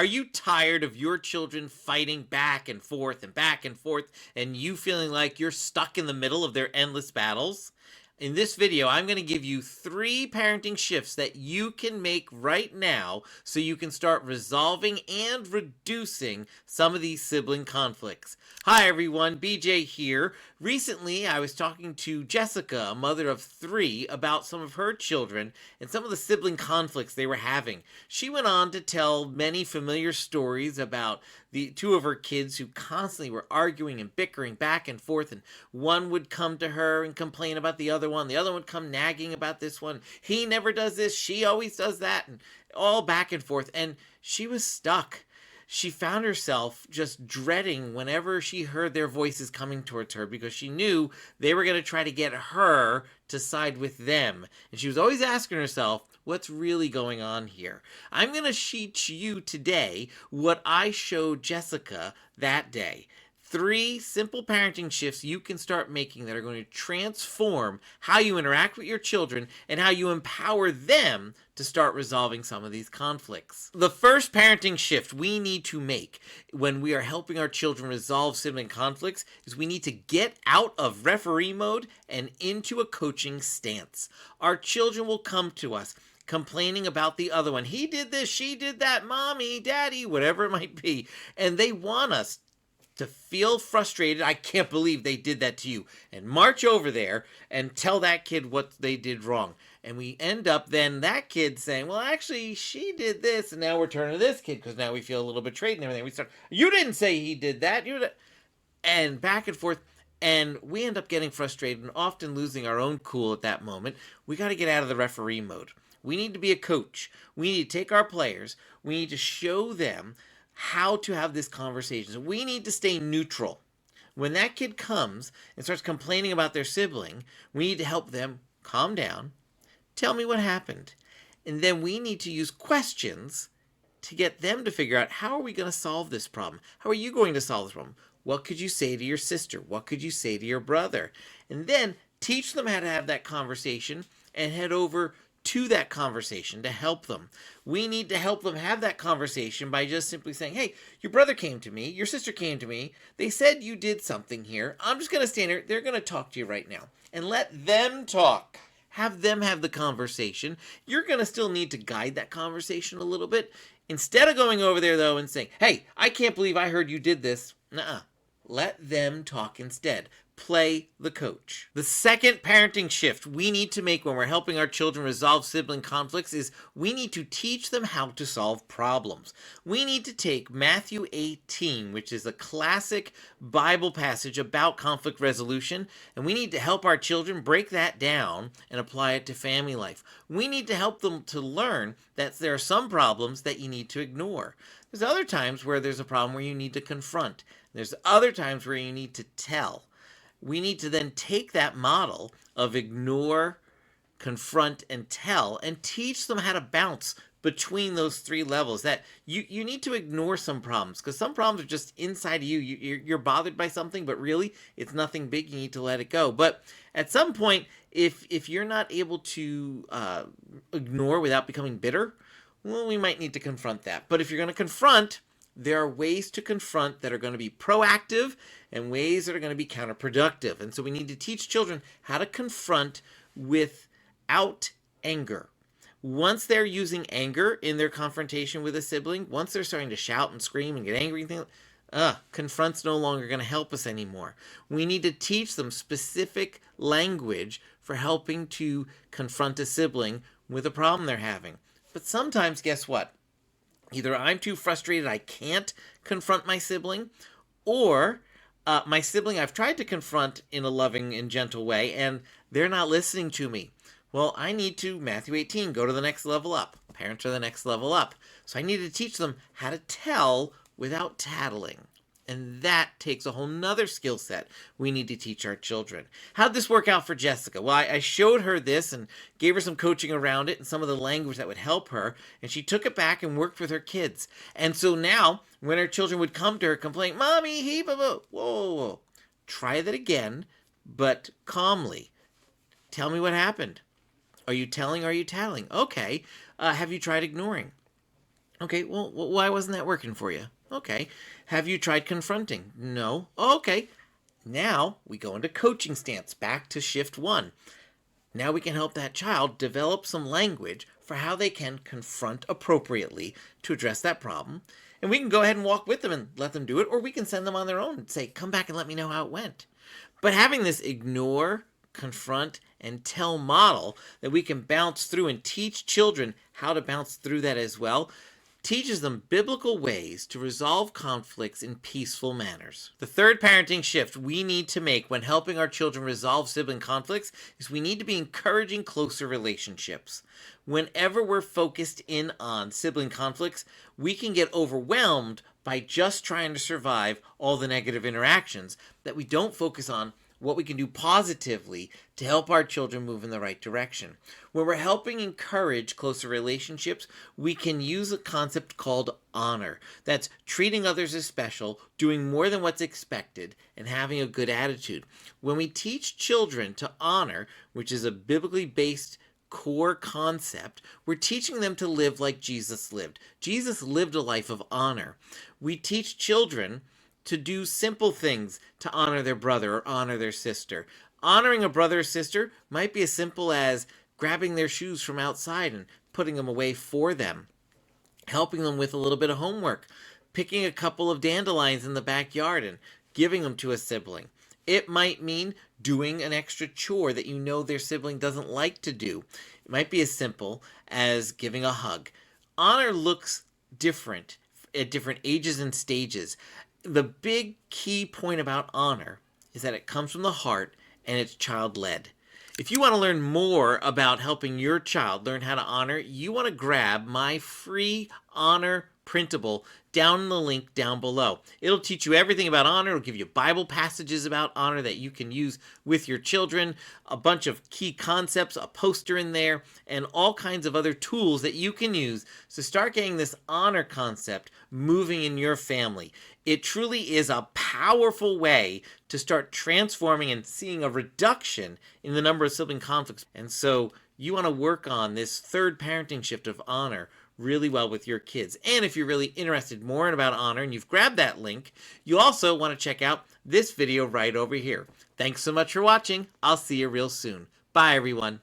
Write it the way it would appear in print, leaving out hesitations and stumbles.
Are you tired of your children fighting back and forth, and you feeling like you're stuck in the middle of their endless battles? In this video, I'm going to give you 3 parenting shifts that you can make right now so you can start resolving and reducing some of these sibling conflicts. Hi everyone, BJ here. Recently, I was talking to Jessica, a mother of 3, about some of her children and some of the sibling conflicts they were having. She went on to tell many familiar stories about the 2 of her kids who constantly were arguing and bickering back and forth, and one would come to her and complain about the other one would come nagging about this one. He never does this, she always does that, and all back and forth, and she was stuck. She found herself just dreading whenever she heard their voices coming towards her, because she knew they were going to try to get her to side with them. And she was always asking herself, what's really going on here? I'm going to teach you today what I showed Jessica that day. 3 simple parenting shifts you can start making that are going to transform how you interact with your children and how you empower them to start resolving some of these conflicts. The first parenting shift we need to make when we are helping our children resolve sibling conflicts is we need to get out of referee mode and into a coaching stance. Our children will come to us complaining about the other one. He did this, she did that, mommy, daddy, whatever it might be. And they want us to feel frustrated. I can't believe they did that to you. And march over there and tell that kid what they did wrong. And we end up then that kid saying, well, actually, she did this. And now we're turning to this kid because now we feel a little betrayed and everything. We start, you didn't say he did that. And back and forth. And we end up getting frustrated and often losing our own cool at that moment. We got to get out of the referee mode. We need to be a coach. We need to take our players. We need to show them how to have this conversation. So we need to stay neutral. When that kid comes and starts complaining about their sibling, we need to help them calm down, tell me what happened. And then we need to use questions to get them to figure out, how are we going to solve this problem? How are you going to solve this problem? What could you say to your sister? What could you say to your brother? And then teach them how to have that conversation and head over to that conversation to help them. We need to help them have that conversation by just simply saying, hey, your brother came to me, your sister came to me, they said you did something here, I'm just going to stand here, they're going to talk to you right now. And let them talk. Have them have the conversation. You're going to still need to guide that conversation a little bit. Instead of going over there, though, and saying, hey, I can't believe I heard you did this. Nuh-uh. Let them talk instead. Play the coach. The second parenting shift we need to make when we're helping our children resolve sibling conflicts is we need to teach them how to solve problems. We need to take Matthew 18, which is a classic Bible passage about conflict resolution, and we need to help our children break that down and apply it to family life. We need to help them to learn that there are some problems that you need to ignore. There's other times where there's a problem where you need to confront. There's other times where you need to tell. We need to then take that model of ignore, confront, and tell and teach them how to bounce between those 3 levels. That you need to ignore some problems because some problems are just inside of you. You're bothered by something, but really it's nothing big. You need to let it go. But at some point, if you're not able to ignore without becoming bitter, well, we might need to confront that. But if you're going to confront, there are ways to confront that are going to be proactive and ways that are going to be counterproductive. And so we need to teach children how to confront without anger. Once they're using anger in their confrontation with a sibling, once they're starting to shout and scream and get angry and things, confront's no longer going to help us anymore. We need to teach them specific language for helping to confront a sibling with a problem they're having. But sometimes, guess what? Either I'm too frustrated I can't confront my sibling, or my sibling I've tried to confront in a loving and gentle way, and they're not listening to me. Well, I need to, Matthew 18, go to the next level up. Parents are the next level up. So I need to teach them how to tell without tattling. And that takes a whole nother skill set we need to teach our children. How'd this work out for Jessica? Well, I showed her this and gave her some coaching around it and some of the language that would help her. And she took it back and worked with her kids. And so now, when her children would come to her complaining, Mommy, he, blah, blah, whoa, whoa. Try that again, but calmly. Tell me what happened. Are you telling or are you tattling? Okay. Have you tried ignoring? Okay, well, why wasn't that working for you? Okay. Have you tried confronting? No. Okay. Now we go into coaching stance, back to shift one. Now we can help that child develop some language for how they can confront appropriately to address that problem. And we can go ahead and walk with them and let them do it, or we can send them on their own and say, come back and let me know how it went. But having this ignore, confront, and tell model that we can bounce through and teach children how to bounce through that as well teaches them biblical ways to resolve conflicts in peaceful manners. The third parenting shift we need to make when helping our children resolve sibling conflicts is we need to be encouraging closer relationships. Whenever we're focused in on sibling conflicts, we can get overwhelmed by just trying to survive all the negative interactions that we don't focus on what we can do positively to help our children move in the right direction. When we're helping encourage closer relationships, we can use a concept called honor. That's treating others as special, doing more than what's expected, and having a good attitude. When we teach children to honor, which is a biblically based core concept, we're teaching them to live like Jesus lived. Jesus lived a life of honor. We teach children to do simple things to honor their brother or honor their sister. Honoring a brother or sister might be as simple as grabbing their shoes from outside and putting them away for them, helping them with a little bit of homework, picking a couple of dandelions in the backyard and giving them to a sibling. It might mean doing an extra chore that you know their sibling doesn't like to do. It might be as simple as giving a hug. Honor looks different at different ages and stages. The big key point about honor is that it comes from the heart and it's child-led. If you want to learn more about helping your child learn how to honor, you want to grab my free honor printable down in the link down below. It'll teach you everything about honor. It'll give you Bible passages about honor that you can use with your children, a bunch of key concepts, a poster in there, and all kinds of other tools that you can use to start getting this honor concept moving in your family. It truly is a powerful way to start transforming and seeing a reduction in the number of sibling conflicts. And so you want to work on this third parenting shift of honor really well with your kids. And if you're really interested more about honor and you've grabbed that link, you also want to check out this video right over here. Thanks so much for watching. I'll see you real soon. Bye, everyone.